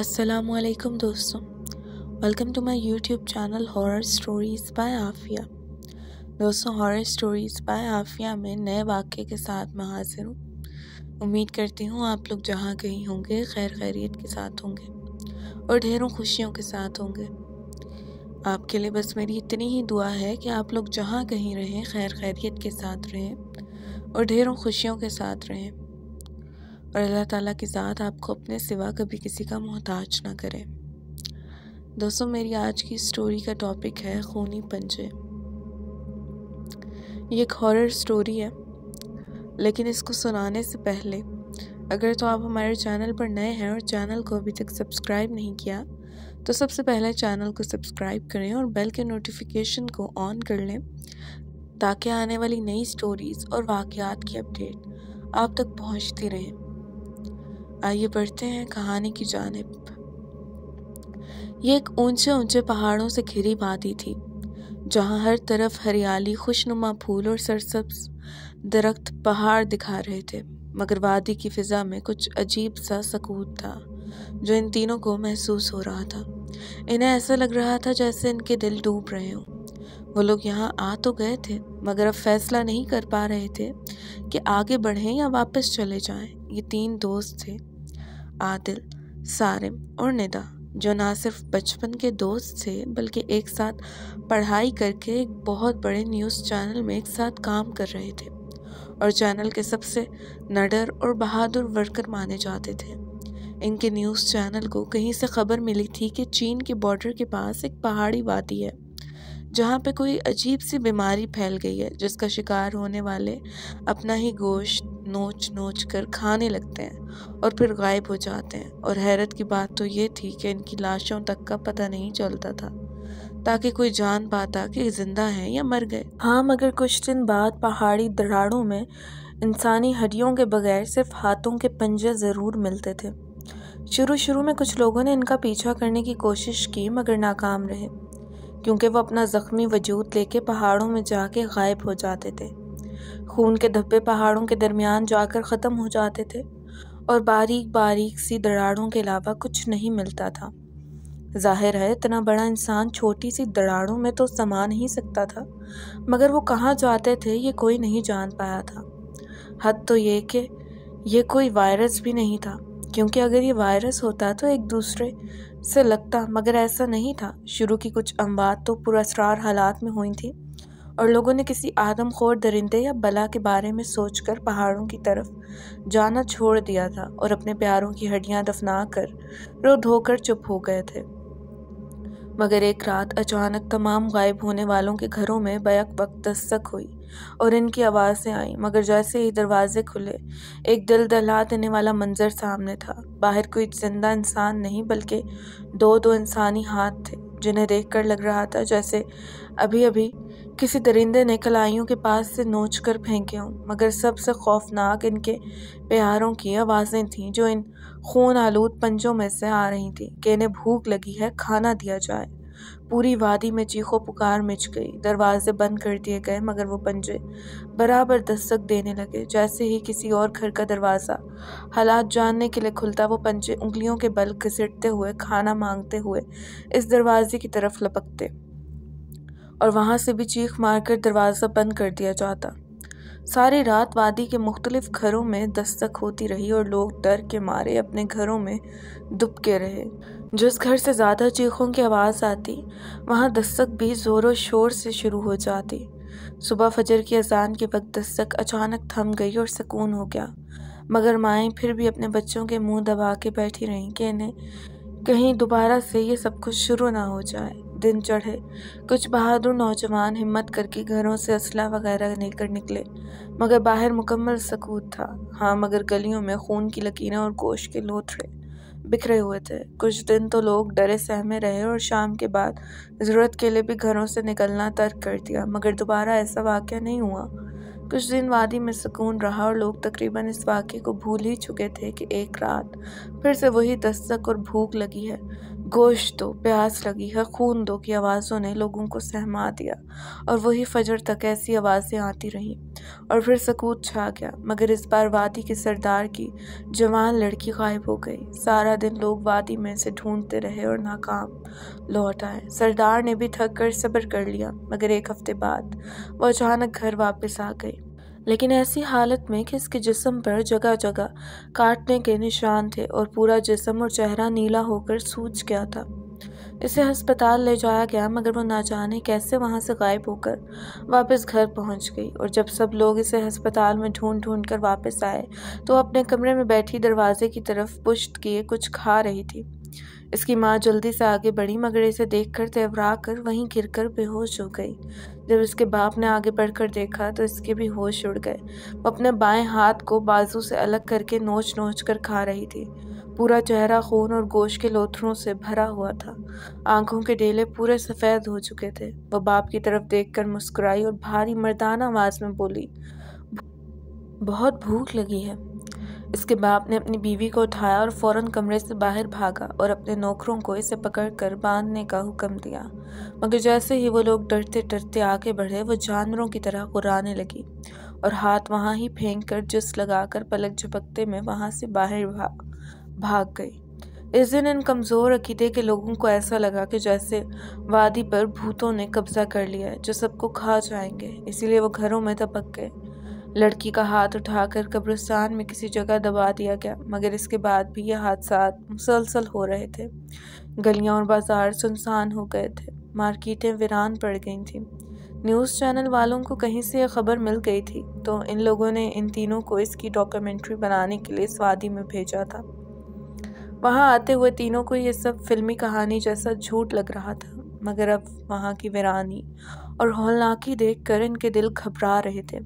अस्सलामुअलैकुम दोस्तों, welcome to my YouTube channel horror stories by Afiya. दोस्तों, हॉरर स्टोरीज़ बाय आफिया में नए वाक़े के साथ मैं हाजिर हूँ। उम्मीद करती हूँ आप लोग जहाँ कहीं होंगे खैर खैरियत के साथ होंगे और ढेरों खुशियों के साथ होंगे। आपके लिए बस मेरी इतनी ही दुआ है कि आप लोग जहाँ कहीं रहें खैर खैरियत के साथ रहें और ढेरों खुशियों के साथ रहें और अल्लाह ताला की ज़ात आपको अपने सिवा कभी किसी का मोहताज ना करे। दोस्तों, मेरी आज की स्टोरी का टॉपिक है खूनी पंजे। ये एक हॉरर स्टोरी है, लेकिन इसको सुनाने से पहले अगर तो आप हमारे चैनल पर नए हैं और चैनल को अभी तक सब्सक्राइब नहीं किया तो सबसे पहले चैनल को सब्सक्राइब करें और बेल के नोटिफिकेशन को ऑन कर लें ताकि आने वाली नई स्टोरीज़ और वाक़यात की अपडेट आप तक पहुंचती रहे। आइए बढ़ते हैं कहानी की जानिब। ये एक ऊंचे ऊंचे पहाड़ों से घिरी वादी थी जहां हर तरफ हरियाली, खुशनुमा फूल और सरसब्ज दरख्त पहाड़ दिखा रहे थे। मगर वादी की फिजा में कुछ अजीब सा सकूत था जो इन तीनों को महसूस हो रहा था। इन्हें ऐसा लग रहा था जैसे इनके दिल डूब रहे हों। वो लोग यहाँ आ तो गए थे मगर अब फैसला नहीं कर पा रहे थे कि आगे बढ़ें या वापस चले जाएं। ये तीन दोस्त थे, आदिल, सारिम और निदा, जो ना सिर्फ बचपन के दोस्त थे बल्कि एक साथ पढ़ाई करके एक बहुत बड़े न्यूज़ चैनल में एक साथ काम कर रहे थे और चैनल के सबसे निडर और बहादुर वर्कर माने जाते थे। इनके न्यूज़ चैनल को कहीं से खबर मिली थी कि चीन के बॉर्डर के पास एक पहाड़ी वादी है जहाँ पे कोई अजीब सी बीमारी फैल गई है जिसका शिकार होने वाले अपना ही गोश्त नोच नोच कर खाने लगते हैं और फिर गायब हो जाते हैं। और हैरत की बात तो ये थी कि इनकी लाशों तक का पता नहीं चलता था ताकि कोई जान पाता कि जिंदा हैं या मर गए। हाँ, मगर कुछ दिन बाद पहाड़ी दराड़ों में इंसानी हड्डियों के बगैर सिर्फ हाथों के पंजे ज़रूर मिलते थे। शुरू में कुछ लोगों ने इनका पीछा करने की कोशिश की मगर नाकाम रहे क्योंकि वो अपना ज़ख्मी वजूद लेके पहाड़ों में जाके गायब हो जाते थे। खून के धब्बे पहाड़ों के दरमियान जाकर ख़त्म हो जाते थे और बारीक बारीक सी दरारों के अलावा कुछ नहीं मिलता था। जाहिर है इतना बड़ा इंसान छोटी सी दरारों में तो समा नहीं सकता था, मगर वो कहाँ जाते थे ये कोई नहीं जान पाया था। हद तो ये कि ये कोई वायरस भी नहीं था, क्योंकि अगर ये वायरस होता तो एक दूसरे से लगता, मगर ऐसा नहीं था। शुरू की कुछ अमवात तो पुरअसरार हालात में हुई थी और लोगों ने किसी आदमखोर दरिंदे या बला के बारे में सोचकर पहाड़ों की तरफ जाना छोड़ दिया था और अपने प्यारों की हड्डियां दफना कर रो धोकर चुप हो गए थे। मगर एक रात अचानक तमाम गायब होने वालों के घरों में बैक वक्त दस्तक हुई और इनकी आवाज़ें आई। मगर जैसे ही दरवाजे खुले एक दिल दहला देने वाला मंजर सामने था। बाहर कोई जिंदा इंसान नहीं बल्कि दो इंसानी हाथ थे जिन्हें देखकर लग रहा था जैसे अभी अभी किसी दरिंदे ने कलाइयों के पास से नोच कर फेंके हों। मगर सबसे खौफनाक इनके प्यारों की आवाज़ें थीं जो इन खून आलूद पंजों में से आ रही थी कि इन्हें भूख लगी है, खाना दिया जाए। पूरी वादी में चीखों पुकार मच गई। दरवाजे बंद कर दिए गए मगर वो पंजे बराबर दस्तक देने लगे। जैसे ही किसी और घर का दरवाज़ा हालात जानने के लिए खुलता, वो पंजे उंगलियों के बल घसीटते हुए, खाना मांगते हुए इस दरवाजे की तरफ लपकते और वहाँ से भी चीख मारकर दरवाज़ा बंद कर दिया जाता। सारी रात वादी के मुख्तलिफ घरों में दस्तक होती रही और लोग डर के मारे अपने घरों में दुबके रहे। जिस घर से ज़्यादा चीखों की आवाज़ आती वहाँ दस्तक भी ज़ोरों शोर से शुरू हो जाती। सुबह फजर की अजान के वक्त दस्तक अचानक थम गई और सुकून हो गया, मगर माएँ फिर भी अपने बच्चों के मुंह दबा के बैठी रहीं कि इन्हें कहीं दोबारा से ये सब कुछ शुरू ना हो जाए। दिन चढ़े, कुछ बहादुर नौजवान हिम्मत करके घरों से असला वगैरह लेकर निकले, मगर बाहर मुकम्मल सकूत था। हाँ, मगर गलियों में खून की लकीरें और गोश्त के लोथड़े बिखरे हुए थे। कुछ दिन तो लोग डरे सहमे रहे और शाम के बाद ज़रूरत के लिए भी घरों से निकलना तर्क कर दिया, मगर दोबारा ऐसा वाक़या नहीं हुआ। कुछ दिन वादी में सुकून रहा और लोग तकरीबन इस वाक़े को भूल ही चुके थे कि एक रात फिर से वही दस्तक और भूख लगी है। गोश्त दो, प्यास लगी है, खून दो की आवाज़ों ने लोगों को सहमा दिया और वही फजर तक ऐसी आवाज़ें आती रहीं और फिर सकूत छा गया। मगर इस बार वादी के सरदार की जवान लड़की गायब हो गई। सारा दिन लोग वादी में से ढूंढते रहे और नाकाम लौट आए। सरदार ने भी थक कर सब्र कर लिया, मगर 1 हफ्ते बाद वो अचानक घर वापस आ गई, लेकिन ऐसी हालत में कि इसके जिस्म पर जगह जगह काटने के निशान थे और पूरा जिस्म और चेहरा नीला होकर सूज गया था। इसे अस्पताल ले जाया गया, मगर वो ना जाने कैसे वहां से गायब होकर वापस घर पहुंच गई। और जब सब लोग इसे अस्पताल में ढूंढ ढूंढ कर वापस आए तो अपने कमरे में बैठी दरवाजे की तरफ पुश्त किए कुछ खा रही थी। इसकी माँ जल्दी से आगे बढ़ी, मगर इसे देखकर तेवरा कर वहीं गिरकर बेहोश हो गई। जब इसके बाप ने आगे बढ़कर देखा तो इसके भी होश उड़ गए। वो अपने बाएं हाथ को बाजू से अलग करके नोच नोच कर खा रही थी। पूरा चेहरा खून और गोश्त के लोथरों से भरा हुआ था। आंखों के डेले पूरे सफ़ेद हो चुके थे। वह बाप की तरफ देखकर मुस्कुराई और भारी मर्दाना आवाज़ में बोली, बहुत भूख लगी है। इसके बाप ने अपनी बीवी को उठाया और फौरन कमरे से बाहर भागा और अपने नौकरों को इसे पकड़कर बांधने का हुक्म दिया। मगर जैसे ही वो लोग डरते डरते आगे बढ़े, वो जानवरों की तरह गुर्राने लगी और हाथ वहां ही फेंक कर जिस लगाकर पलक झपकते में वहां से बाहर भाग गई। इस दिन इन कमज़ोर अकीदे के लोगों को ऐसा लगा कि जैसे वादी पर भूतों ने कब्जा कर लिया है जो सबको खा जाएंगे। इसीलिए वो घरों में दबक गए। लड़की का हाथ उठाकर कब्रिस्तान में किसी जगह दबा दिया गया, मगर इसके बाद भी यह हादसात मुसलसल हो रहे थे। गलियां और बाजार सुनसान हो गए थे, मार्केटें वीरान पड़ गई थीं। न्यूज़ चैनल वालों को कहीं से यह खबर मिल गई थी तो इन लोगों ने इन तीनों को इसकी डॉक्यूमेंट्री बनाने के लिए इस वादी में भेजा था। वहां आते हुए तीनों को ये सब फिल्मी कहानी जैसा झूठ लग रहा था, मगर अब वहां की वीरानी और हौलनाकी देखकर इनके दिल घबरा रहे थे।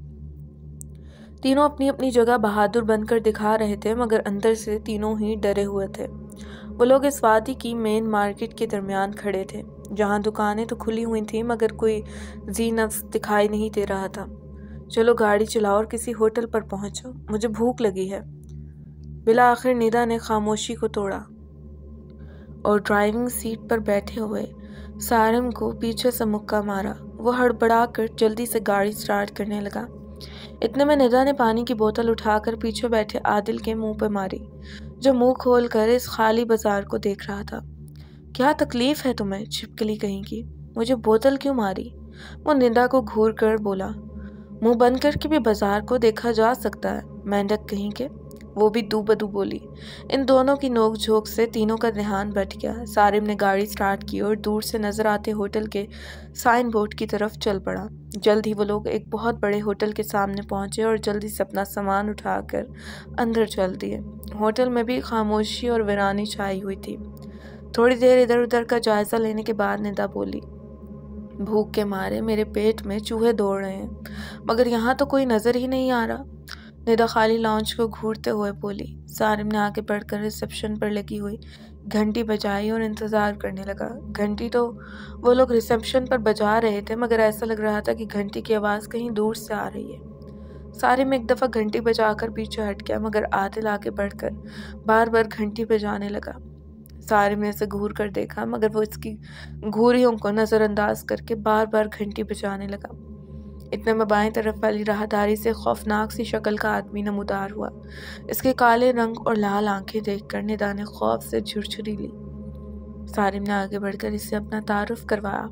तीनों अपनी अपनी जगह बहादुर बनकर दिखा रहे थे, मगर अंदर से तीनों ही डरे हुए थे। वो लोग इस वादी की मेन मार्केट के दरमियान खड़े थे, जहां दुकानें तो खुली हुई थी मगर कोई जी नफ्स दिखाई नहीं दे रहा था। चलो गाड़ी चलाओ और किसी होटल पर पहुंचो, मुझे भूख लगी है। बिला आखिर निदा ने खामोशी को तोड़ा और ड्राइविंग सीट पर बैठे हुए सारिम को पीछे से मुक्का मारा। वो हड़बड़ा कर जल्दी से गाड़ी स्टार्ट करने लगा। इतने में निदा ने पानी की बोतल उठाकर पीछे बैठे आदिल के मुंह पर मारी, जो मुंह खोलकर इस खाली बाजार को देख रहा था। क्या तकलीफ है तुम्हें, छिपकली कहीं की? मुझे बोतल क्यों मारी? वो निदा को घूर कर बोला। मुंह बंद करके भी बाजार को देखा जा सकता है, मेंढक कहीं के। वो भी दू बदू बोली। इन दोनों की नोक झोंक से तीनों का ध्यान भट गया। सारिम ने गाड़ी स्टार्ट की और दूर से नजर आते होटल के साइन बोर्ड की तरफ चल पड़ा। जल्द ही वो लोग एक बहुत बड़े होटल के सामने पहुंचे और जल्दी से अपना सामान उठाकर अंदर चल दिए। होटल में भी खामोशी और वीरानी छाई हुई थी। थोड़ी देर इधर उधर का जायजा लेने के बाद निदा बोली, भूख के मारे मेरे पेट में चूहे दौड़ रहे हैं, मगर यहाँ तो कोई नजर ही नहीं आ रहा। निदा खाली लॉन्च को घूरते हुए बोली। सारिम ने आगे बढ़कर रिसेप्शन पर लगी हुई घंटी बजाई और इंतज़ार करने लगा। घंटी तो वो लोग रिसेप्शन पर बजा रहे थे, मगर ऐसा लग रहा था कि घंटी की आवाज़ कहीं दूर से आ रही है। सारिम एक दफ़ा घंटी बजाकर पीछे हट गया, मगर आदिल आगे बढ़कर बार बार घंटी बजाने लगा। सारिम ने इसे घूर कर देखा, मगर वो इसकी घूरियों को नज़रअंदाज करके बार बार घंटी बजाने लगा। इतने में बाएं तरफ वाली राहदारी से खौफनाक सी शक्ल का आदमी नमूदार हुआ। इसके काले रंग और लाल आंखें देखकर निदा ने खौफ से झुरझुरी ली। सारिम ने आगे बढ़कर इसे अपना तारुफ करवाया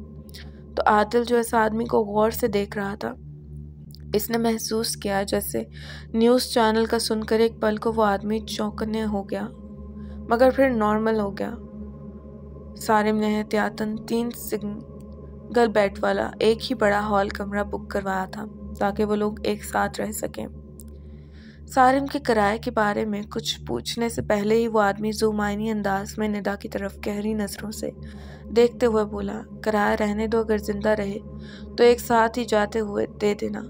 तो आदिल, जो इस आदमी को गौर से देख रहा था, इसने महसूस किया जैसे न्यूज़ चैनल का सुनकर एक पल को वो आदमी चौंकने हो गया, मगर फिर नॉर्मल हो गया। सारिम ने एहतियातन 3 सिंगल बेड वाला एक ही बड़ा हॉल कमरा बुक करवाया था ताकि वो लोग एक साथ रह सकें। सारिम के किराए के बारे में कुछ पूछने से पहले ही वो आदमी जुमाइनी अंदाज में निदा की तरफ गहरी नज़रों से देखते हुए बोला, किराया रहने दो, अगर जिंदा रहे तो एक साथ ही जाते हुए दे देना।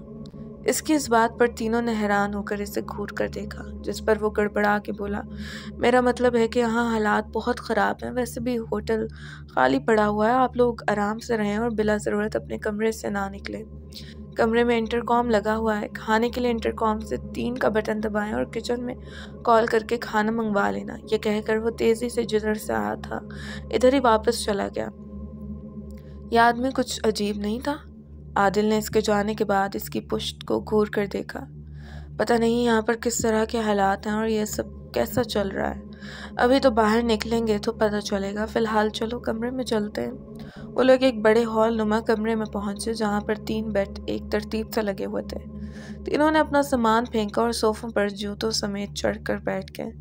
इसकी इस बात पर तीनों ने हैरान होकर इसे घूर कर देखा, जिस पर वो गड़बड़ा के बोला, मेरा मतलब है कि यहाँ हालात बहुत ख़राब हैं, वैसे भी होटल खाली पड़ा हुआ है, आप लोग आराम से रहें और बिला ज़रूरत अपने कमरे से ना निकलें। कमरे में इंटरकॉम लगा हुआ है, खाने के लिए इंटरकॉम से 3 का बटन दबाएं और किचन में कॉल करके खाना मंगवा लेना। ये कहकर वो तेज़ी से जिधर से आया था इधर ही वापस चला गया। यह आदमी कुछ अजीब नहीं था? आदिल ने इसके जाने के बाद इसकी पुश्त को घूर कर देखा। पता नहीं यहाँ पर किस तरह के हालात हैं और यह सब कैसा चल रहा है। अभी तो बाहर निकलेंगे तो पता चलेगा। फ़िलहाल चलो कमरे में चलते हैं। वो लोग एक बड़े हॉल नुमा कमरे में पहुंचे जहाँ पर 3 बेड एक तरतीब से लगे हुए थे। तीनों ने अपना सामान फेंका और सोफ़ों पर जूतों समेत चढ़कर बैठ गए।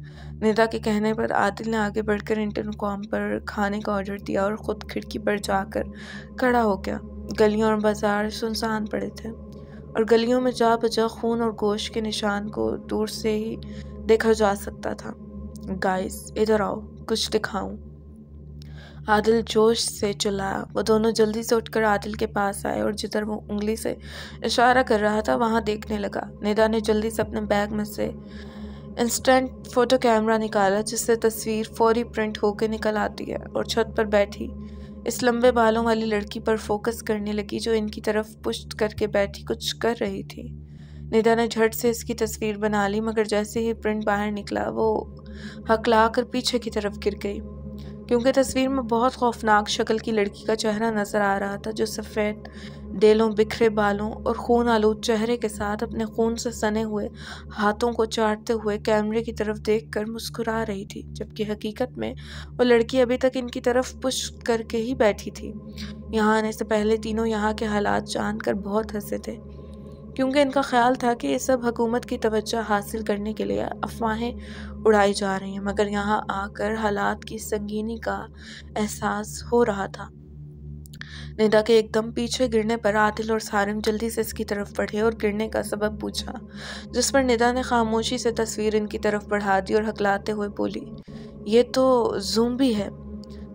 निदा के कहने पर आदिल ने आगे बढ़कर इंटरकॉम पर खाने का ऑर्डर दिया और ख़ुद खिड़की पर जाकर खड़ा हो गया। गलियाँ और बाजार सुनसान पड़े थे और गलियों में जा बजा खून और गोश्त के निशान को दूर से ही देखा जा सकता था। गाइस इधर आओ, कुछ दिखाऊं, आदिल जोश से चिल्लाया। वो दोनों जल्दी से उठकर आदिल के पास आए और जिधर वो उंगली से इशारा कर रहा था वहां देखने लगा। निदा ने जल्दी से अपने बैग में से इंस्टेंट फोटो कैमरा निकाला जिससे तस्वीर फौरी प्रिंट होकर निकल आती है और छत पर बैठी इस लंबे बालों वाली लड़की पर फोकस करने लगी जो इनकी तरफ पुश्त करके बैठी कुछ कर रही थी। निदा ने झट से इसकी तस्वीर बना ली मगर जैसे ही प्रिंट बाहर निकला वो हकला कर पीछे की तरफ गिर गई क्योंकि तस्वीर में बहुत खौफनाक शक्ल की लड़की का चेहरा नजर आ रहा था जो सफ़ेद डेलों, बिखरे बालों और खून आलूद चेहरे के साथ अपने खून से सने हुए हाथों को चाटते हुए कैमरे की तरफ देखकर मुस्कुरा रही थी, जबकि हकीकत में वो लड़की अभी तक इनकी तरफ पुश करके ही बैठी थी। यहाँ आने से पहले तीनों यहाँ के हालात जानकर बहुत हंसे थे क्योंकि इनका ख्याल था कि ये सब हुकूमत की तवज्जो हासिल करने के लिए अफवाहें उड़ाई जा रही हैं, मगर यहाँ आकर हालात की संगीनी का एहसास हो रहा था। निदा के एकदम पीछे गिरने पर आदिल और सारिम जल्दी से इसकी तरफ बढ़े और गिरने का सबब पूछा, जिस पर निदा ने खामोशी से तस्वीर इनकी तरफ बढ़ा दी और हकलाते हुए बोली, ये तो ज़ूम्बी है।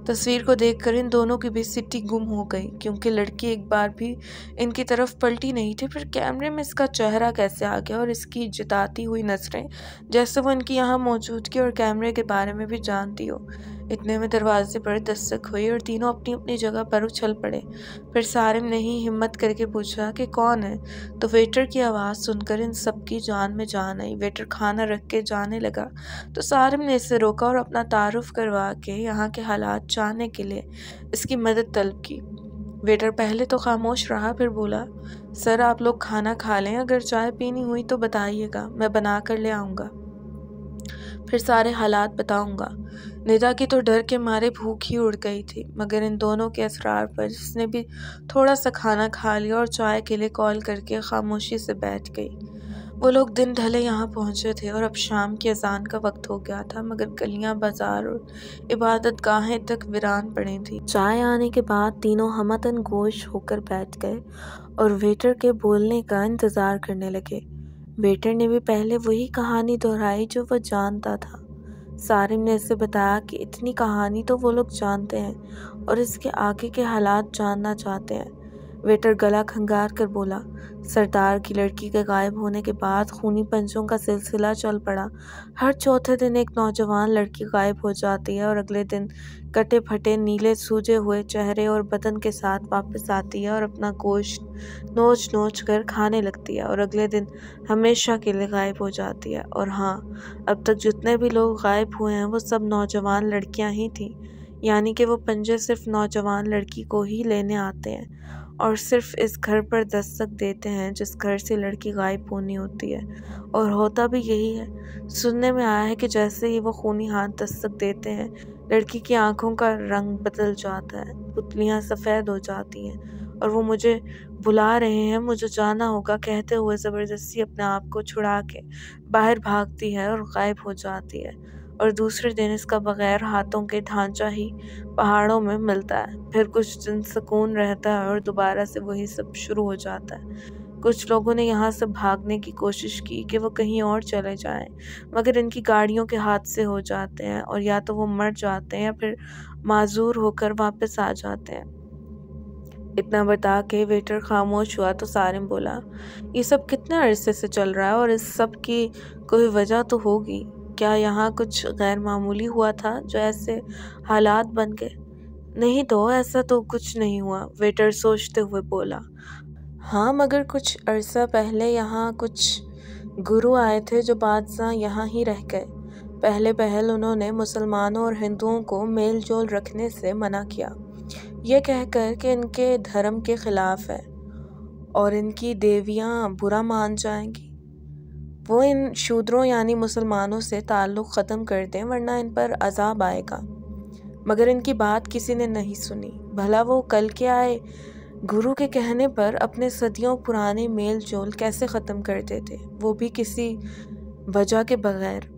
तस्वीर को देखकर इन दोनों की भी सिट्टी गुम हो गई क्योंकि लड़की एक बार भी इनकी तरफ पलटी नहीं थी। फिर कैमरे में इसका चेहरा कैसे आ गया और इसकी जिताती हुई नजरें जैसे वो इनकी यहाँ मौजूदगी और कैमरे के बारे में भी जानती हो। इतने में दरवाजे पर दस्तक हुई और तीनों अपनी अपनी जगह पर उछल पड़े। फिर सारिम ने ही हिम्मत करके पूछा कि कौन है, तो वेटर की आवाज़ सुनकर इन सबकी जान में जान आई। वेटर खाना रख के जाने लगा तो सारिम ने इसे रोका और अपना तारुफ करवा के यहाँ के हालात जानने के लिए इसकी मदद तलब की। वेटर पहले तो खामोश रहा, फिर बोला, सर आप लोग खाना खा लें, अगर चाय पीनी हुई तो बताइएगा, मैं बना कर ले आऊँगा, फिर सारे हालात बताऊंगा। निदा की तो डर के मारे भूख ही उड़ गई थी, मगर इन दोनों के असरार पर जिसने भी थोड़ा सा खाना खा लिया और चाय के लिए कॉल करके खामोशी से बैठ गई। वो लोग दिन ढले यहाँ पहुँचे थे और अब शाम की अजान का वक्त हो गया था, मगर गलियाँ, बाजार और इबादत गाहें तक वीरान पड़ी थी। चाय आने के बाद तीनों हमतन गोश होकर बैठ गए और वेटर के बोलने का इंतज़ार करने लगे। वेटर ने भी पहले वही कहानी दोहराई जो वह जानता था। सारिम ने इसे बताया कि इतनी कहानी तो वो लोग जानते हैं और इसके आगे के हालात जानना चाहते हैं। वेटर गला खंगार कर बोला, सरदार की लड़की के गायब होने के बाद खूनी पंजों का सिलसिला चल पड़ा। हर चौथे दिन एक नौजवान लड़की गायब हो जाती है और अगले दिन कटे फटे नीले सूजे हुए चेहरे और बदन के साथ वापस आती है और अपना गोश्त नोच नोच कर खाने लगती है और अगले दिन हमेशा के लिए गायब हो जाती है। और हाँ, अब तक जितने भी लोग गायब हुए हैं वो सब नौजवान लड़कियां ही थीं, यानी कि वो पंजे सिर्फ नौजवान लड़की को ही लेने आते हैं और सिर्फ इस घर पर दस्तक देते हैं जिस घर से लड़की गायब होनी होती है। और होता भी यही है। सुनने में आया है कि जैसे ही वो खूनी हाथ दस्तक देते हैं लड़की की आंखों का रंग बदल जाता है, पुतलियां सफ़ेद हो जाती हैं और वो मुझे बुला रहे हैं, मुझे जाना होगा कहते हुए ज़बरदस्ती अपने आप को छुड़ा के बाहर भागती है और गायब हो जाती है। और दूसरे दिन इसका बगैर हाथों के ढांचा ही पहाड़ों में मिलता है। फिर कुछ दिन सुकून रहता है और दोबारा से वही सब शुरू हो जाता है। कुछ लोगों ने यहाँ से भागने की कोशिश की कि वो कहीं और चले जाएं, मगर इनकी गाड़ियों के हादसे हो जाते हैं और या तो वो मर जाते हैं या फिर माजूर होकर वापस आ जाते हैं। इतना बता के वेटर खामोश हुआ तो सारिम बोला, ये सब कितने अरसे से चल रहा है और इस सब की कोई वजह तो होगी। क्या यहाँ कुछ गैर मामूली हुआ था जो ऐसे हालात बन गए? नहीं तो ऐसा तो कुछ नहीं हुआ, वेटर सोचते हुए बोला। हाँ, मगर कुछ अरसा पहले यहाँ कुछ गुरु आए थे जो बादशाह यहाँ ही रह गए। पहले पहल उन्होंने मुसलमानों और हिंदुओं को मेल जोल रखने से मना किया, ये कहकर कि इनके धर्म के खिलाफ है और इनकी देवियाँ बुरा मान जाएंगी। वो इन शूद्रों यानी मुसलमानों से ताल्लुक़ ख़त्म कर दें वरना इन पर अजाब आएगा। मगर इनकी बात किसी ने नहीं सुनी। भला वो कल के आए गुरु के कहने पर अपने सदियों पुराने मेल जोल कैसे ख़त्म कर देते, वो भी किसी वजह के बगैर।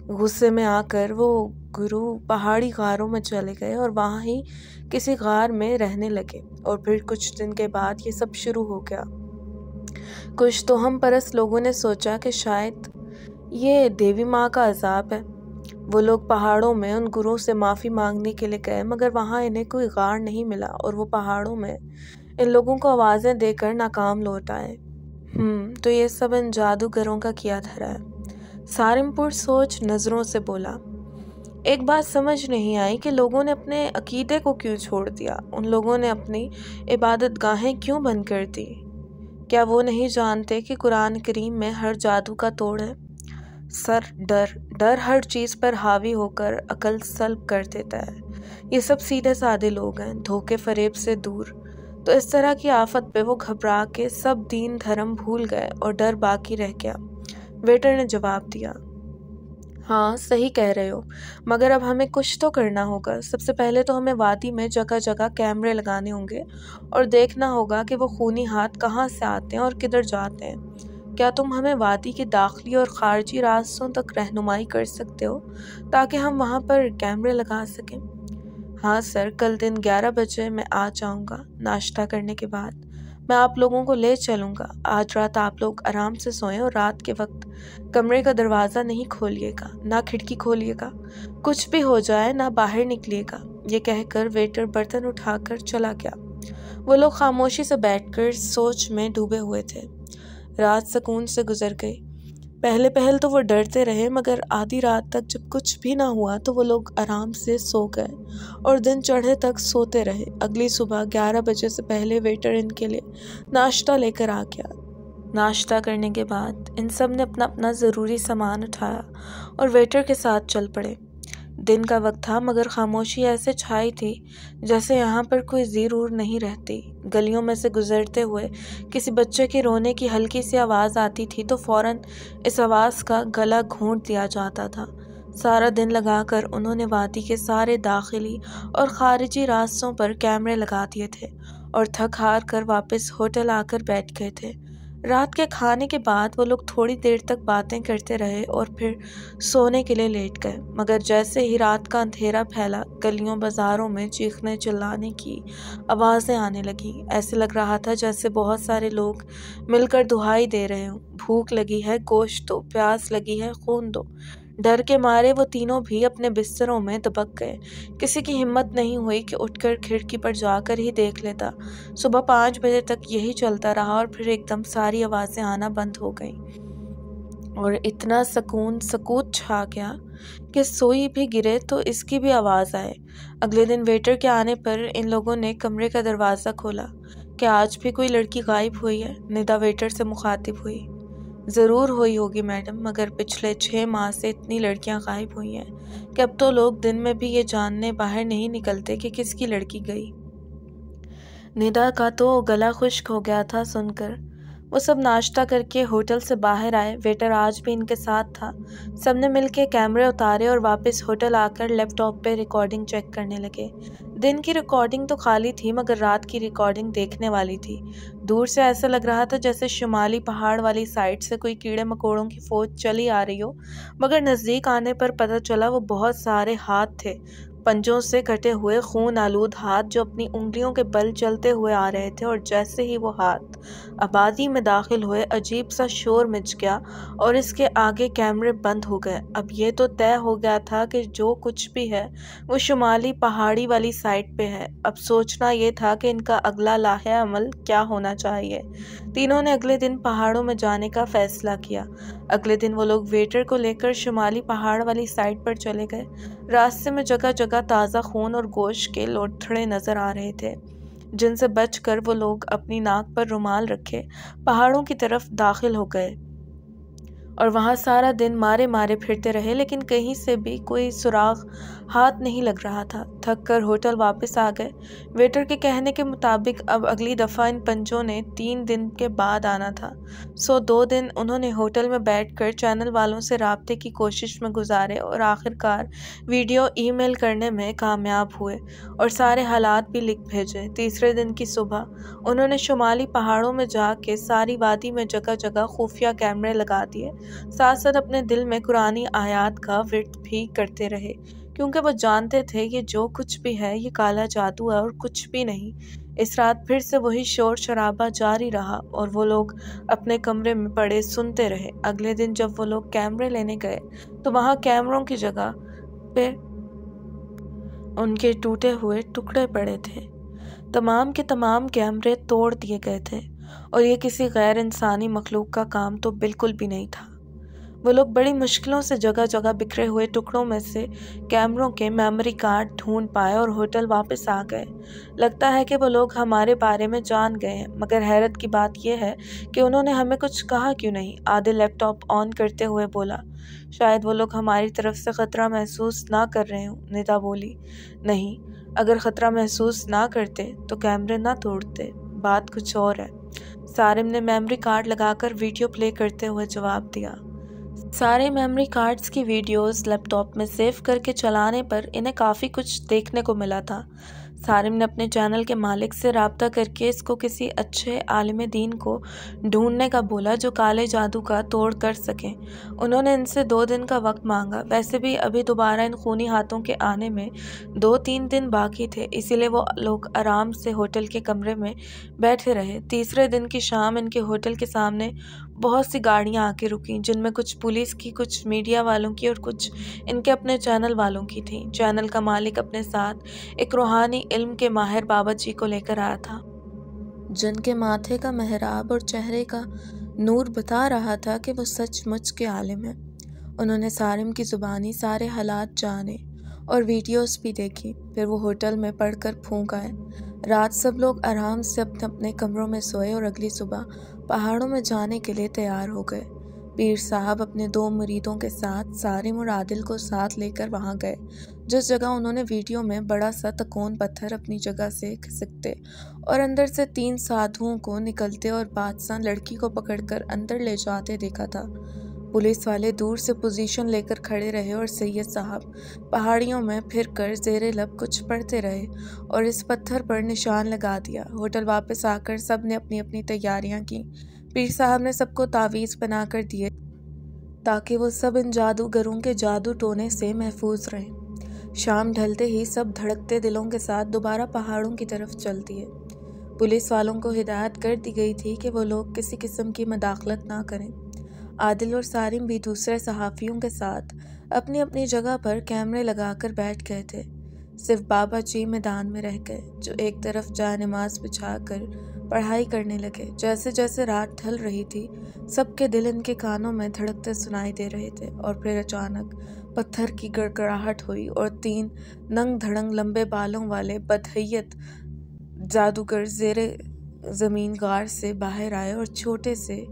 गुस्से में आकर वो गुरु पहाड़ी गारों में चले गए और वहाँ ही किसी गार में रहने लगे। और फिर कुछ दिन के बाद ये सब शुरू हो गया। कुछ तो हम परस लोगों ने सोचा कि शायद ये देवी माँ का अजाब है। वो लोग पहाड़ों में उन गुरुओं से माफ़ी मांगने के लिए गए, मगर वहाँ इन्हें कोई गार नहीं मिला और वो पहाड़ों में इन लोगों को आवाज़ें देकर नाकाम लौट आए। तो ये सब इन जादूगरों का किया धरा है। सारिमपुर सोच नज़रों से बोला। एक बात समझ नहीं आई कि लोगों ने अपने अकीदे को क्यों छोड़ दिया। उन लोगों ने अपनी इबादत गाहें क्यों बंद कर दी। क्या वो नहीं जानते कि कुरान करीम में हर जादू का तोड़ है। सर डर हर चीज़ पर हावी होकर अकल सल्ब कर देता है। ये सब सीधे साधे लोग हैं, धोखे फरेब से दूर। तो इस तरह की आफत पे वो घबरा के सब दीन धर्म भूल गए और डर बाकी रह गया। वेटर ने जवाब दिया, हाँ सही कह रहे हो, मगर अब हमें कुछ तो करना होगा। सबसे पहले तो हमें वादी में जगह जगह कैमरे लगाने होंगे और देखना होगा कि वो खूनी हाथ कहाँ से आते हैं और किधर जाते हैं। क्या तुम हमें वादी के दाखिली और खारजी रास्तों तक रहनुमाई कर सकते हो ताकि हम वहाँ पर कैमरे लगा सकें? हाँ सर, कल दिन 11 बजे मैं आ जाऊँगा। नाश्ता करने के बाद मैं आप लोगों को ले चलूँगा। आज रात आप लोग आराम से सोएं और रात के वक्त कमरे का दरवाज़ा नहीं खोलिएगा, ना खिड़की खोलिएगा। कुछ भी हो जाए ना बाहर निकलिएगा। ये कहकर वेटर बर्तन उठाकर चला गया। वो लोग खामोशी से बैठकर सोच में डूबे हुए थे। रात सुकून से गुजर गई। पहले पहल तो वो डरते रहे, मगर आधी रात तक जब कुछ भी ना हुआ तो वो लोग आराम से सो गए और दिन चढ़े तक सोते रहे। अगली सुबह 11 बजे से पहले वेटर इनके लिए नाश्ता लेकर आ गया। नाश्ता करने के बाद इन सब ने अपना अपना ज़रूरी सामान उठाया और वेटर के साथ चल पड़े। दिन का वक्त था, मगर खामोशी ऐसे छाई थी जैसे यहाँ पर कोई ज़रूर नहीं रहती। गलियों में से गुजरते हुए किसी बच्चे के रोने की हल्की सी आवाज़ आती थी तो फ़ौरन इस आवाज़ का गला घोंट दिया जाता था। सारा दिन लगाकर उन्होंने वादी के सारे दाखिली और ख़ारिजी रास्तों पर कैमरे लगा दिए थे और थक हार कर वापस होटल आकर बैठ गए थे। रात के खाने के बाद वो लोग थोड़ी देर तक बातें करते रहे और फिर सोने के लिए लेट गए। मगर जैसे ही रात का अंधेरा फैला, गलियों बाज़ारों में चीखने चिल्लाने की आवाज़ें आने लगी। ऐसे लग रहा था जैसे बहुत सारे लोग मिलकर दुहाई दे रहे हों, भूख लगी है गोश्त दो, प्यास लगी है खून दो। डर के मारे वो तीनों भी अपने बिस्तरों में दबक गए। किसी की हिम्मत नहीं हुई कि उठकर खिड़की पर जाकर ही देख लेता। सुबह 5 बजे तक यही चलता रहा और फिर एकदम सारी आवाज़ें आना बंद हो गईं और इतना सकूत छा गया कि सोई भी गिरे तो इसकी भी आवाज़ आए। अगले दिन वेटर के आने पर इन लोगों ने कमरे का दरवाज़ा खोला। क्या आज भी कोई लड़की गायब हुई है? निदा वेटर से मुखातिब हुई। ज़रूर हुई होगी मैडम, मगर पिछले 6 माह से इतनी लड़कियां गायब हुई हैं कि अब तो लोग दिन में भी ये जानने बाहर नहीं निकलते कि किसकी लड़की गई। निदा का तो गला खुश्क हो गया था सुनकर। वो सब नाश्ता करके होटल से बाहर आए। वेटर आज भी इनके साथ था। सबने मिलके कैमरे उतारे और वापस होटल आकर लैपटॉप पे रिकॉर्डिंग चेक करने लगे। दिन की रिकॉर्डिंग तो खाली थी, मगर रात की रिकॉर्डिंग देखने वाली थी। दूर से ऐसा लग रहा था जैसे शुमाली पहाड़ वाली साइड से कोई कीड़े मकोड़ों की फौज चली आ रही हो, मगर नज़दीक आने पर पता चला वो बहुत सारे हाथ थे, पंजों से कटे हुए खून आलूद हाथ जो अपनी उंगलियों के बल चलते हुए आ रहे थे। और जैसे ही वो हाथ आबादी में दाखिल हुए, अजीब सा शोर मच गया और इसके आगे कैमरे बंद हो गए। अब ये तो तय हो गया था कि जो कुछ भी है वो शुमाली पहाड़ी वाली साइड पे है। अब सोचना ये था कि इनका अगला लाहे अमल क्या होना चाहिए। तीनों ने अगले दिन पहाड़ों में जाने का फैसला किया। अगले दिन वो लोग वेटर को लेकर शुमाली पहाड़ वाली साइड पर चले गए। रास्ते में जगह जगह ताज़ा खून और गोश्त के लोथड़े नज़र आ रहे थे। जिनसे बचकर वो लोग अपनी नाक पर रुमाल रखे पहाड़ों की तरफ दाखिल हो गए और वहाँ सारा दिन मारे मारे फिरते रहे, लेकिन कहीं से भी कोई सुराग हाथ नहीं लग रहा था। थक कर होटल वापस आ गए। वेटर के कहने के मुताबिक अब अगली दफ़ा इन पंचों ने 3 दिन के बाद आना था। 2 दिन उन्होंने होटल में बैठकर चैनल वालों से राब्ते की कोशिश में गुजारे और आखिरकार वीडियो ईमेल करने में कामयाब हुए और सारे हालात भी लिख भेजे। तीसरे दिन की सुबह उन्होंने शुमाली पहाड़ों में जाके सारी वादी में जगह जगह खुफिया कैमरे लगा दिए। साथ साथ अपने दिल में कुरानी आयात का विर्द भी करते रहे, क्योंकि वो जानते थे ये जो कुछ भी है ये काला जादू है और कुछ भी नहीं। इस रात फिर से वही शोर शराबा जारी रहा और वो लोग अपने कमरे में पड़े सुनते रहे। अगले दिन जब वो लोग कैमरे लेने गए तो वहाँ कैमरों की जगह पे उनके टूटे हुए टुकड़े पड़े थे। तमाम के तमाम कैमरे तोड़ दिए गए थे और ये किसी गैर इंसानी मखलूक का काम तो बिल्कुल भी नहीं था। वो लोग बड़ी मुश्किलों से जगह जगह बिखरे हुए टुकड़ों में से कैमरों के मेमोरी कार्ड ढूंढ पाए और होटल वापस आ गए। लगता है कि वो लोग हमारे बारे में जान गए हैं, मगर हैरत की बात यह है कि उन्होंने हमें कुछ कहा क्यों नहीं। आदिल लैपटॉप ऑन करते हुए बोला। शायद वो लोग हमारी तरफ से ख़तरा महसूस ना कर रहे हों। निदा बोली। नहीं, अगर ख़तरा महसूस ना करते तो कैमरे ना तोड़ते। बात कुछ और है। सारिम ने मेमोरी कार्ड लगाकर वीडियो प्ले करते हुए जवाब दिया। सारे मेमोरी कार्ड्स की वीडियोस लैपटॉप में सेव करके चलाने पर इन्हें काफ़ी कुछ देखने को मिला था। सारिम ने अपने चैनल के मालिक से राब्ता करके इसको किसी अच्छे आलिम दीन को ढूंढने का बोला जो काले जादू का तोड़ कर सकें। उन्होंने इनसे 2 दिन का वक्त मांगा। वैसे भी अभी दोबारा इन खूनी हाथों के आने में 2-3 दिन बाकी थे, इसीलिए वो लोग आराम से होटल के कमरे में बैठे रहे। तीसरे दिन की शाम इनके होटल के सामने बहुत सी गाड़ियां आके रुकी, जिनमें कुछ पुलिस की, कुछ मीडिया वालों की और कुछ इनके अपने चैनल वालों की थी। चैनल का मालिक अपने साथ एक रूहानी इल्म के माहिर बाबा जी को लेकर आया था, जिनके माथे का मेहराब और चेहरे का नूर बता रहा था कि वो सचमुच के आलिम हैं। उन्होंने सारिम की ज़ुबानी सारे हालात जाने और वीडियोस भी देखी। फिर वो होटल में पढ़कर फूंक आए। रात सब लोग आराम से अपने अपने कमरों में सोए और अगली सुबह पहाड़ों में जाने के लिए तैयार हो गए। पीर साहब अपने 2 मुरीदों के साथ सारिम और आदिल को साथ लेकर वहां गए, जिस जगह उन्होंने वीडियो में बड़ा सा तकोन पत्थर अपनी जगह से खिसकते और अंदर से 3 साधुओं को निकलते और बादशाह लड़की को पकड़कर अंदर ले जाते देखा था। पुलिस वाले दूर से पोजीशन लेकर खड़े रहे और सैयद साहब पहाड़ियों में फिरकर ज़ेरे लब कुछ पढ़ते रहे और इस पत्थर पर निशान लगा दिया। होटल वापस आकर सब ने अपनी अपनी तैयारियां की। पीर साहब ने सबको तावीज़ बनाकर दिए ताकि वो सब इन जादूगरों के जादू टोने से महफूज रहें। शाम ढलते ही सब धड़कते दिलों के साथ दोबारा पहाड़ों की तरफ चल दिए। पुलिस वालों को हिदायत कर दी गई थी कि वो लोग किसी किस्म की मदाखलत ना करें। आदिल और सारिम भी दूसरे सहाफ़ियों के साथ अपनी अपनी जगह पर कैमरे लगाकर बैठ गए थे। सिर्फ बाबा जी मैदान में रह गए, जो एक तरफ जा नमाज बिछाकर पढ़ाई करने लगे। जैसे जैसे रात ढल रही थी, सबके दिल इनके कानों में धड़कते सुनाई दे रहे थे और फिर अचानक पत्थर की गड़गड़ाहट हुई और 3 नंग धड़ंग लंबे बालों वाले बदहैयत जादूगर ज़ेरे ज़मीन गार से बाहर आए और छोटे से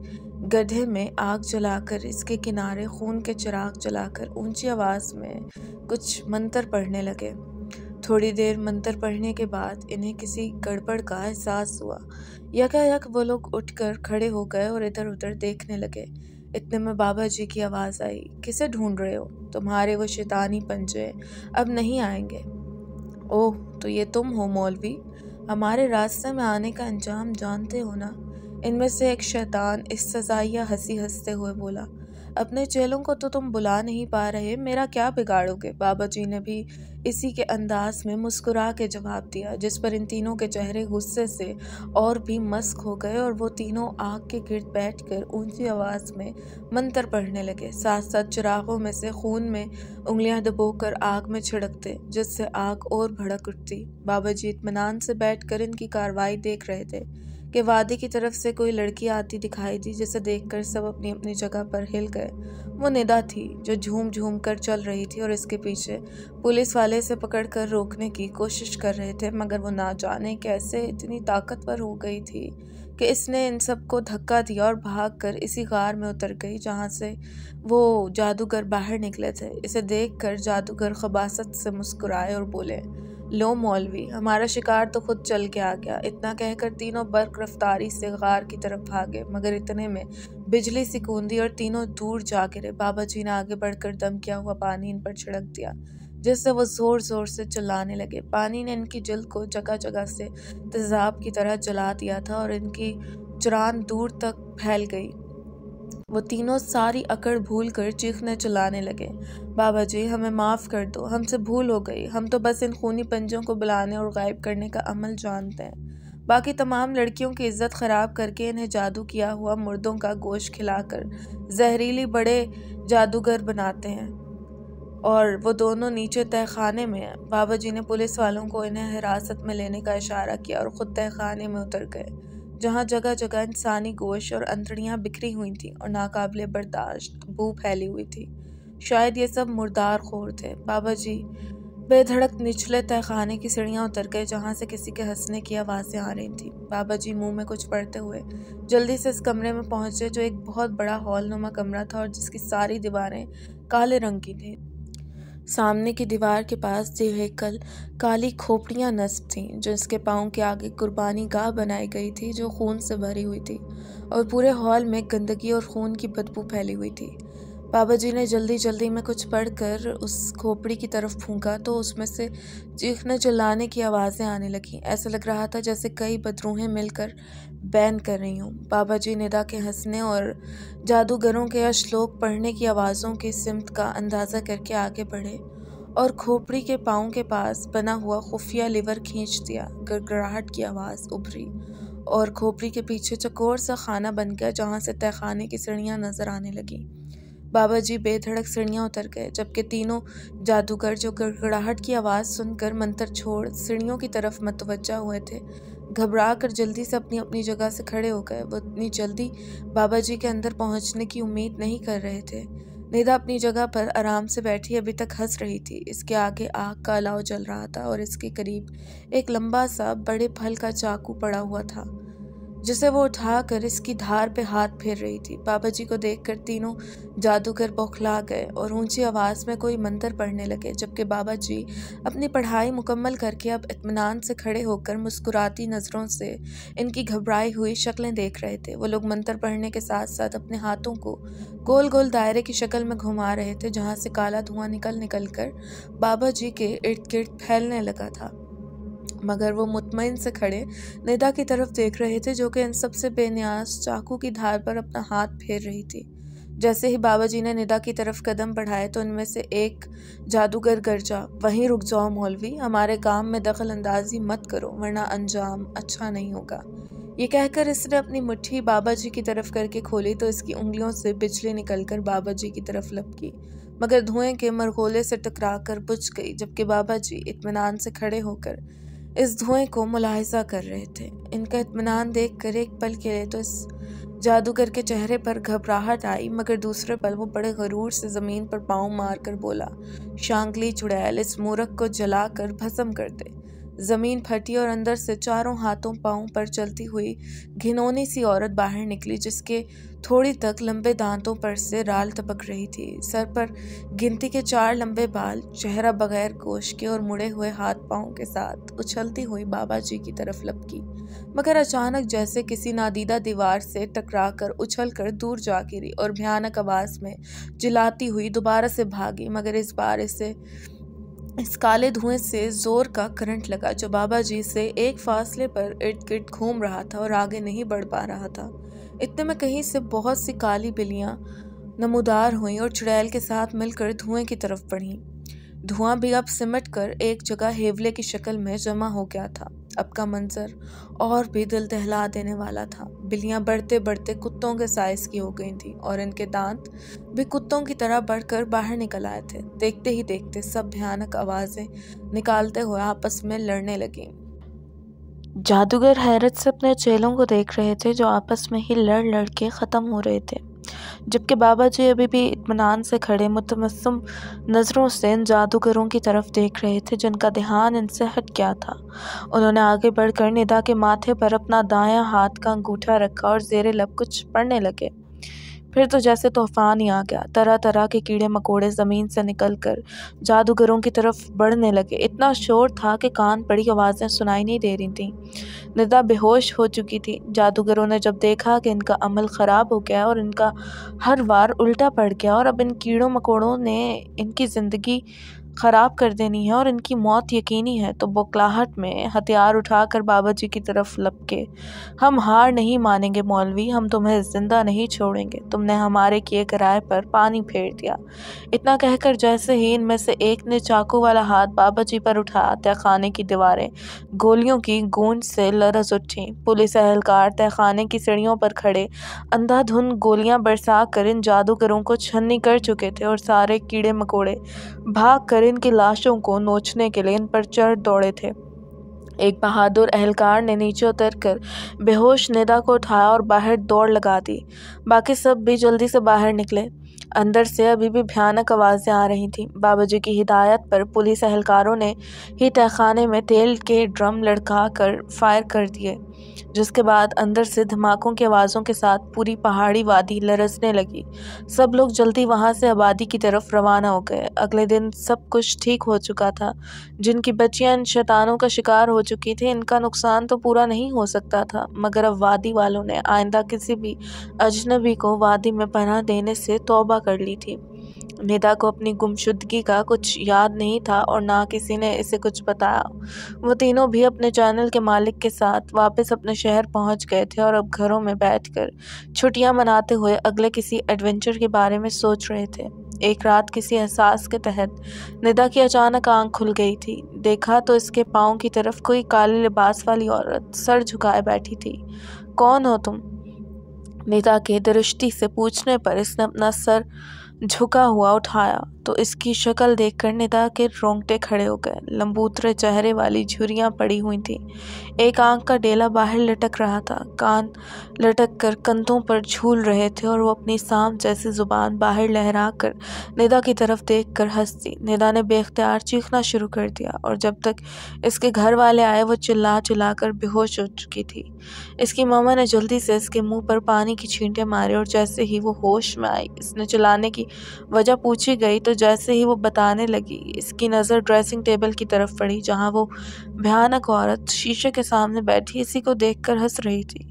गड्ढे में आग जलाकर इसके किनारे खून के चिराग जलाकर ऊंची आवाज़ में कुछ मंत्र पढ़ने लगे। थोड़ी देर मंत्र पढ़ने के बाद इन्हें किसी गड़बड़ का एहसास हुआ। यकायक वो लोग उठकर खड़े हो गए और इधर उधर देखने लगे। इतने में बाबा जी की आवाज़ आई, किसे ढूंढ रहे हो? तुम्हारे वो शैतानी पंजे अब नहीं आएंगे। ओह, तो ये तुम हो मौलवी? हमारे रास्ते में आने का अंजाम जानते हो ना? इनमें से एक शैतान इस सजाइया हंसी हंसते हुए बोला। अपने चेलों को तो तुम बुला नहीं पा रहे, मेरा क्या बिगाड़ोगे? बाबा जी ने भी इसी के अंदाज में मुस्कुरा के जवाब दिया, जिस पर इन तीनों के चेहरे गुस्से से और भी मस्क हो गए और वो तीनों आग के गिर्द बैठकर ऊंची आवाज़ में मंत्र पढ़ने लगे। साथ साथ चिरागों में से खून में उंगलियां दबोकर आग में छिड़कते, जिससे आग और भड़क उठती। बाबा जी इत्मीनान से बैठकर इनकी कार्रवाई देख रहे थे कि वादी की तरफ से कोई लड़की आती दिखाई दी, जिसे देखकर सब अपनी अपनी जगह पर हिल गए। वो निदा थी जो झूम झूम कर चल रही थी और इसके पीछे पुलिस वाले इसे पकड़कर रोकने की कोशिश कर रहे थे, मगर वो ना जाने कैसे इतनी ताकतवर हो गई थी कि इसने इन सबको धक्का दिया और भागकर इसी गार में उतर गई जहाँ से वो जादूगर बाहर निकले थे। इसे देखकर जादूगर खबासत से मुस्कुराए और बोले, लो मौलवी, हमारा शिकार तो खुद चल के आ गया। इतना कहकर तीनों बर्क रफ्तारी से गार की तरफ भागे, मगर इतने में बिजली सी कूदी और तीनों दूर जा गिरे। बाबा जी ने आगे बढ़कर दम किया हुआ पानी इन पर छिड़क दिया, जिससे वो जोर जोर से चिल्लाने लगे। पानी ने इनकी जल्द को जगह जगह से तेजाब की तरह जला दिया था और इनकी चरान दूर तक फैल गई। वो तीनों सारी अकड़ भूल कर चीखने चिल्लाने लगे, बाबा जी हमें माफ़ कर दो, हमसे भूल हो गई, हम तो बस इन खूनी पंजों को बुलाने और गायब करने का अमल जानते हैं। बाकी तमाम लड़कियों की इज्जत ख़राब करके इन्हें जादू किया हुआ मुर्दों का गोश्त खिलाकर जहरीली बड़े जादूगर बनाते हैं और वो दोनों नीचे तहखाने में हैं। बाबा जी ने पुलिस वालों को इन्हें हिरासत में लेने का इशारा किया और ख़ुद तहखाने में उतर गए, जहाँ जगह जगह इंसानी गोश्त और अंतड़ियाँ बिखरी हुई थीं और नाकाबिले बर्दाश्त बू फैली हुई थी। शायद ये सब मुर्दार खोर थे। बाबा जी बेधड़क निचले तहखाने की सीढ़ियाँ उतर गए, जहाँ से किसी के हंसने की आवाज़ें आ रही थीं। बाबा जी मुंह में कुछ पड़ते हुए जल्दी से इस कमरे में पहुँचे, जो एक बहुत बड़ा हॉलनुमा कमरा था और जिसकी सारी दीवारें काले रंग की थीं। सामने की दीवार के पास देवहेकल काली खोपड़ियाँ नस्ब थीं, जो इसके पाँव के आगे कुर्बानी गाह बनाई गई थी, जो खून से भरी हुई थी और पूरे हॉल में गंदगी और खून की बदबू फैली हुई थी। बाबा जी ने जल्दी जल्दी में कुछ पढ़कर उस खोपड़ी की तरफ फूंका तो उसमें से चीखने चिल्लाने की आवाज़ें आने लगीं। ऐसा लग रहा था जैसे कई बदरूहें मिलकर बैन कर रही हूँ। बाबा जी निदा के हंसने और जादूगरों के श्लोक पढ़ने की आवाज़ों की सिमत का अंदाज़ा करके आगे बढ़े और खोपड़ी के पाँव के पास बना हुआ खुफिया लीवर खींच दिया। गड़गड़ाहट की आवाज़ उभरी और खोपड़ी के पीछे चकोर सा खाना बन गया, जहाँ से तहखाने की सीढ़ियाँ नजर आने लगी। बाबा जी बेधड़क सीढ़ियाँ उतर गए, जबकि तीनों जादूगर जो गड़गड़ाहट की आवाज़ सुनकर मंत्र छोड़ सीढ़ियों की तरफ मतवज्जा हुए थे, घबरा कर जल्दी से अपनी अपनी जगह से खड़े हो गए। वो इतनी जल्दी बाबा जी के अंदर पहुंचने की उम्मीद नहीं कर रहे थे। निदा अपनी जगह पर आराम से बैठी अभी तक हंस रही थी। इसके आगे आग का अलाव जल रहा था और इसके करीब एक लंबा सा बड़े फल का चाकू पड़ा हुआ था, जिसे वो उठाकर इसकी धार पे हाथ फेर रही थी। बाबा जी को देखकर तीनों जादूगर बौखला गए और ऊंची आवाज़ में कोई मंत्र पढ़ने लगे, जबकि बाबा जी अपनी पढ़ाई मुकम्मल करके अब इत्मीनान से खड़े होकर मुस्कुराती नज़रों से इनकी घबराई हुई शक्लें देख रहे थे। वो लोग मंत्र पढ़ने के साथ साथ अपने हाथों को गोल गोल दायरे की शक्ल में घुमा रहे थे, जहाँ से काला धुआं निकल कर बाबा जी के इर्द गिर्द फैलने लगा था। मगर वो मुतमईन से खड़े निदा की तरफ देख रहे थे, जो कि इन सबसे बेनियाज चाकू की धार पर अपना हाथ फेर रही थी। जैसे ही बाबा जी ने निदा की तरफ कदम बढ़ाए तो उनमें से एक जादूगर गरजा, वहीं रुक जाओ मौलवी, हमारे काम में दखल अंदाजी मत करो वरना अंजाम अच्छा नहीं होगा। ये कहकर इसने अपनी मुट्ठी बाबा जी की तरफ करके खोली तो इसकी उंगलियों से बिजली निकलकर बाबा जी की तरफ लपकी, मगर धुएं के मरगोले से टकरा कर बुझ गई, जबकि बाबा जी इत्मीनान से खड़े होकर इस धुएं को मुलाहिजा कर रहे थे। इनका इत्मीनान देखकर एक पल के लिए तो इस जादूगर के चेहरे पर घबराहट आई, मगर दूसरे पल वो बड़े गरूर से ज़मीन पर पाँव मारकर बोला, शांगली चुड़ैल, इस मूरख को जलाकर भस्म कर दे। ज़मीन फटी और अंदर से चारों हाथों पाँव पर चलती हुई घिनौनी सी औरत बाहर निकली, जिसके थोड़ी तक लंबे दांतों पर से राल टपक रही थी। सर पर गिनती के 4 लंबे बाल, चेहरा बगैर गोश के और मुड़े हुए हाथ पाँव के साथ उछलती हुई बाबा जी की तरफ लपकी, मगर अचानक जैसे किसी नादीदा दीवार से टकरा कर उछल कर दूर जा गिरी और भयानक आवाज़ में चिल्लाती हुई दोबारा से भागी, मगर इस बार इस काले धुएं से जोर का करंट लगा, जो बाबा जी से एक फासले पर इर्द गिर्द घूम रहा था और आगे नहीं बढ़ पा रहा था। इतने में कहीं से बहुत सी काली बिल्लियां नमूदार हुईं और चुड़ैल के साथ मिलकर धुएं की तरफ बढ़ीं। धुआं भी अब सिमट कर एक जगह हेवले की शक्ल में जमा हो गया था। अब का मंजर और भी दिल दहला देने वाला था। बिल्लियां बढ़ते बढ़ते कुत्तों के साइज की हो गई थीं और इनके दांत भी कुत्तों की तरह बढ़कर बाहर निकल आए थे। देखते ही देखते सब भयानक आवाजें निकालते हुए आपस में लड़ने लगी। जादूगर हैरत से अपने चेलों को देख रहे थे, जो आपस में ही लड़ लड़ के ख़त्म हो रहे थे। जबकि बाबा जी अभी भी इत्मीनान से खड़े मुतमस्सिम नज़रों से इन जादूगरों की तरफ देख रहे थे जिनका ध्यान इनसे हट गया था। उन्होंने आगे बढ़कर निदा के माथे पर अपना दायां हाथ का अंगूठा रखा और ज़ेरे लब कुछ पढ़ने लगे। फिर तो जैसे तूफान ही आ गया। तरह तरह के कीड़े मकोड़े ज़मीन से निकलकर जादूगरों की तरफ बढ़ने लगे। इतना शोर था कि कान पड़ी आवाज़ें सुनाई नहीं दे रही थीं। निदा बेहोश हो चुकी थी। जादूगरों ने जब देखा कि इनका अमल ख़राब हो गया और इनका हर वार उल्टा पड़ गया और अब इन कीड़ों मकोड़ों ने इनकी ज़िंदगी ख़राब कर देनी है और इनकी मौत यकीनी है, तो बौखलाहट में हथियार उठाकर बाबा जी की तरफ लपके। हम हार नहीं मानेंगे मौलवी, हम तुम्हें जिंदा नहीं छोड़ेंगे। तुमने हमारे किए किराए पर पानी फेर दिया। इतना कहकर जैसे ही इनमें से एक ने चाकू वाला हाथ बाबा जी पर उठाया, तहखाने की दीवारें गोलियों की गूंज से लरज उठी। पुलिस एहलकार तहखाने की सीढ़ियों पर खड़े अंधाधुंध गोलियां बरसा कर इन जादूगरों को छन्नी कर चुके थे और सारे कीड़े मकोड़े भाग कर इनकी लाशों को नोचने के लिए इन पर चढ़ दौड़े थे। एक बहादुर एहलकार ने नीचे उतरकर बेहोश निदा को उठाया और बाहर दौड़ लगा दी। बाकी सब भी जल्दी से बाहर निकले। अंदर से अभी भी भयानक आवाज़ें आ रही थीं। बाबा जी की हिदायत पर पुलिस एहलकारों ने ही तहखाने में तेल के ड्रम लड़का कर फायर कर दिए, जिसके बाद अंदर से धमाकों की आवाज़ों के साथ पूरी पहाड़ी वादी लरसने लगी। सब लोग जल्दी वहाँ से आबादी की तरफ रवाना हो गए। अगले दिन सब कुछ ठीक हो चुका था। जिनकी बच्चियां इन शैतानों का शिकार हो चुकी थी, इनका नुकसान तो पूरा नहीं हो सकता था, मगर अब वादी वालों ने आइंदा किसी भी अजनबी को वादी में पनाह देने से तौबा कर ली थी। निदा को अपनी गुमशुदगी का कुछ याद नहीं था और ना किसी ने इसे कुछ बताया। वो तीनों भी अपने चैनल के मालिक के साथ वापस अपने शहर पहुंच गए थे और अब घरों में बैठकर छुट्टियां मनाते हुए अगले किसी एडवेंचर के बारे में सोच रहे थे। एक रात किसी एहसास के तहत निदा की अचानक आंख खुल गई थी। देखा तो इसके पाँव की तरफ कोई काले लिबास वाली औरत सर झुकाए बैठी थी। कौन हो तुम? निदा के दृष्टि से पूछने पर इसने अपना सर झुका हुआ उठाया तो इसकी शक्ल देखकर निदा के रोंगटे खड़े हो गए। लंबूतरे चेहरे वाली झुर्रियां पड़ी हुई थी। एक आंख का डेला बाहर लटक रहा था। कान लटक कर कंधों पर झूल रहे थे और वो अपनी सांप जैसी जुबान बाहर लहरा कर निदा की तरफ देख कर हंसती। निदा ने बेख्तियार चीखना शुरू कर दिया और जब तक इसके घर वाले आए वो चिल्ला चिल्ला कर बेहोश हो चुकी थी। इसकी मामा ने जल्दी से इसके मुंह पर पानी की छींटे मारे और जैसे ही वो होश में आई, इसने चिल्लाने की वजह पूछी गई तो जैसे ही वो बताने लगी, इसकी नज़र ड्रेसिंग टेबल की तरफ पड़ी जहां वो भयानक औरत शीशे के सामने बैठी इसी को देखकर हंस रही थी।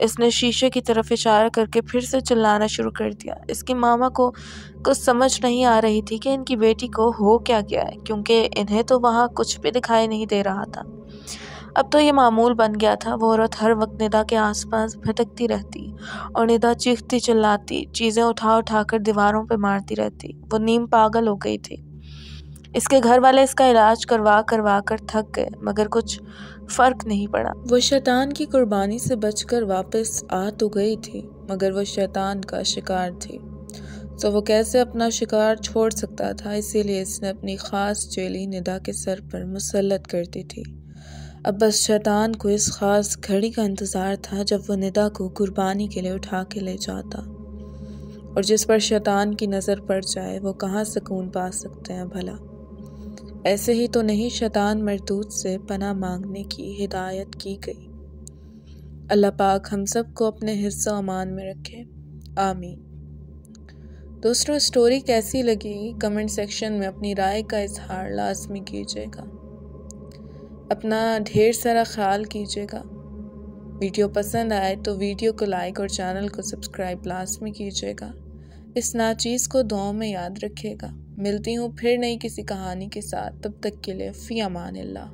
इसने शीशे की तरफ इशारा करके फिर से चिल्लाना शुरू कर दिया। इसकी मामा को कुछ समझ नहीं आ रही थी कि इनकी बेटी को हो क्या गया है, क्योंकि इन्हें तो वहाँ कुछ भी दिखाई नहीं दे रहा था। अब तो ये मामूल बन गया था। वो औरत हर वक्त निदा के आसपास भटकती रहती और निदा चीखती चिल्लाती, चीज़ें उठा उठा कर दीवारों पर मारती रहती। वो नीम पागल हो गई थी। इसके घर वाले इसका इलाज करवा करवा कर थक गए, मगर कुछ फ़र्क नहीं पड़ा। वो शैतान की कुर्बानी से बचकर वापस आ तो गई थी, मगर वो शैतान का शिकार थी, तो वो कैसे अपना शिकार छोड़ सकता था। इसीलिए इसने अपनी ख़ास चेली निदा के सर पर मुसल्लत कर दी थी। अब बस शैतान को इस ख़ास घड़ी का इंतज़ार था जब वो निदा को कुर्बानी के लिए उठा के ले जाता, और जिस पर शैतान की नज़र पड़ जाए वो कहाँ सुकून पा सकते हैं भला। ऐसे ही तो नहीं शैतान मरदूत से पनाह मांगने की हिदायत की गई। अल्लाह पाक हम सब को अपने हिस्सा अमान में रखे, आमीन। दोस्तों, स्टोरी कैसी लगी कमेंट सेक्शन में अपनी राय का इजहार लाजमी कीजिएगा। अपना ढेर सारा ख्याल कीजिएगा। वीडियो पसंद आए तो वीडियो को लाइक और चैनल को सब्सक्राइब लाजमी कीजिएगा। इस नाचीज़ को दुआओं में याद रखिएगा। मिलती हूँ फिर नई किसी कहानी के साथ। तब तक के लिए फ़ी अमान अल्लाह।